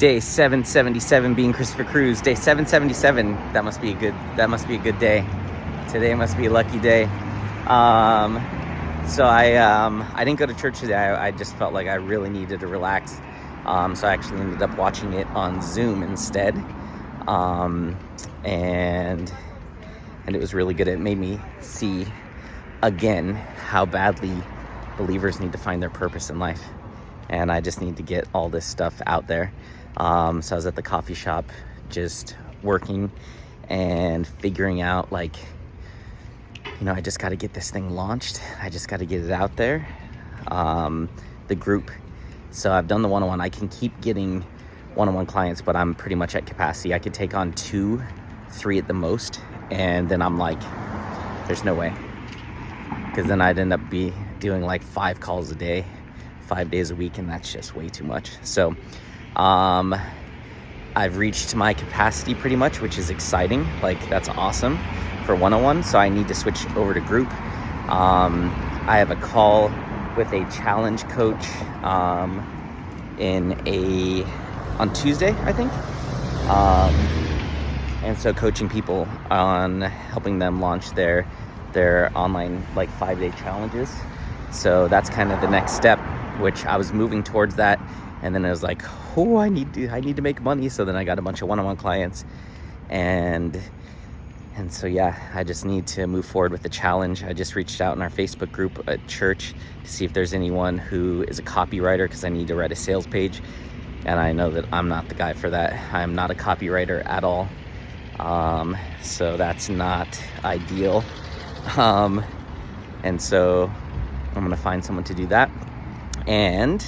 Day 777 being Christopher Cruz. Day 777. That must be a good day. Today must be a lucky day. So I didn't go to church today. I just felt like I really needed to relax. So I actually ended up watching it on Zoom instead. And it was really good. It made me see again how badly believers need to find their purpose in life. And I just need to get all this stuff out there. So I was at the coffee shop just working and figuring out, like, I just got to get this thing launched. I just got to get it out there. The group. So I've done the one-on-one. I can keep getting one-on-one clients, but I'm pretty much at capacity. I could take on 2, 3 at the most. And then I'm like, there's no way. Because then I'd end up doing like 5 calls a day, 5 days a week. And that's just way too much. So I've reached my capacity pretty much, which is exciting. Like, that's awesome for one-on-one. So I need to switch over to group. I have a call with a challenge coach on Tuesday, I think. And so coaching people on helping them launch their online like 5-day challenges. So that's kind of the next step, which I was moving towards that. And then I was like, oh, I need to make money. So then I got a bunch of one-on-one clients. And so, yeah, I just need to move forward with the challenge. I just reached out in our Facebook group at church to see if there's anyone who is a copywriter, because I need to write a sales page. And I know that I'm not the guy for that. I'm not a copywriter at all. So that's not ideal. And so I'm going to find someone to do that. And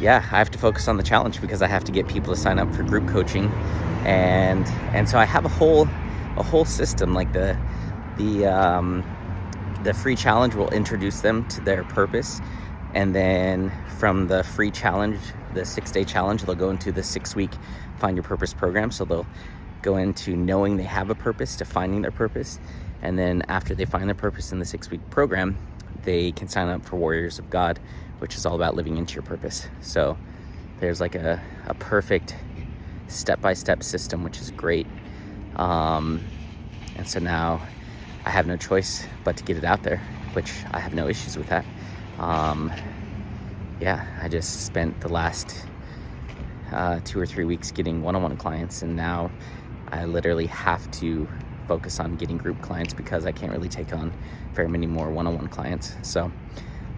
I have to focus on the challenge because I have to get people to sign up for group coaching. And so I have a whole system. Like the free challenge will introduce them to their purpose. And then from the free challenge, the 6-day challenge, they'll go into the 6-week Find Your Purpose program. So they'll go into knowing they have a purpose to finding their purpose. And then after they find their purpose in the 6-week program, they can sign up for Warriors of God, which is all about living into your purpose. So there's like a perfect step-by-step system, which is great. And so now I have no choice but to get it out there, which I have no issues with that. I just spent the last 2 or 3 weeks getting one-on-one clients, and now I literally have to focus on getting group clients because I can't really take on very many more one-on-one clients. So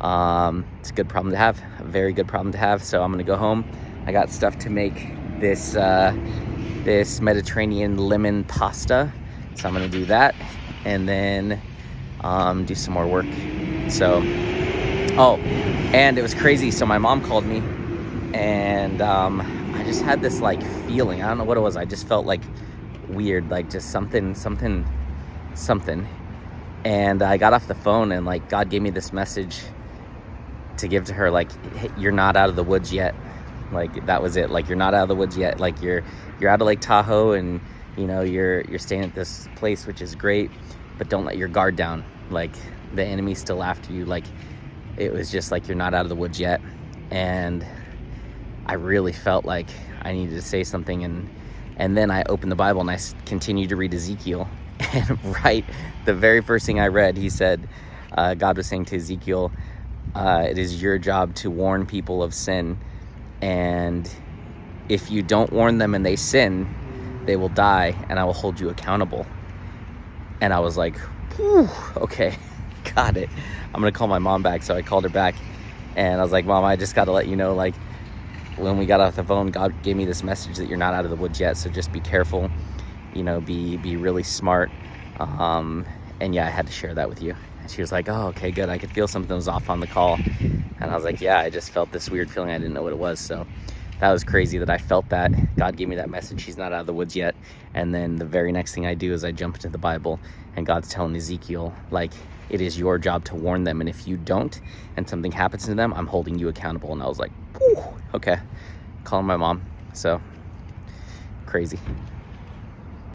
it's a good problem to have, a very good problem to have. So I'm gonna go home. I got stuff to make this Mediterranean lemon pasta, so I'm gonna do that, and then do some more work. So and it was crazy. So my mom called me, and I just had this like feeling. I don't know what it was. I just felt like weird, like just something. And I got off the phone, and like God gave me this message to give to her, like, hey, you're not out of the woods yet. Like, that was it. Like, you're not out of the woods yet. Like, you're out of Lake Tahoe, and you're staying at this place, which is great, but don't let your guard down. Like, the enemy's still after you. Like, it was just like, you're not out of the woods yet. And I really felt like I needed to say something. And then I opened the Bible and I continued to read Ezekiel. And right, the very first thing I read, he said, God was saying to Ezekiel, it is your job to warn people of sin. And if you don't warn them and they sin, they will die, and I will hold you accountable. And I was like, whew, okay, got it. I'm going to call my mom back. So I called her back, and I was like, Mom, I just got to let you know, like, when we got off the phone, God gave me this message that you're not out of the woods yet. So just be careful, be really smart. And yeah, I had to share that with you. And she was like, oh, okay, good. I could feel something was off on the call. And I was like, yeah, I just felt this weird feeling. I didn't know what it was. So that was crazy that I felt that. God gave me that message. She's not out of the woods yet. And then the very next thing I do is I jump into the Bible, and God's telling Ezekiel, like, it is your job to warn them. And if you don't, and something happens to them, I'm holding you accountable. And I was like, whew, okay, calling my mom. So crazy.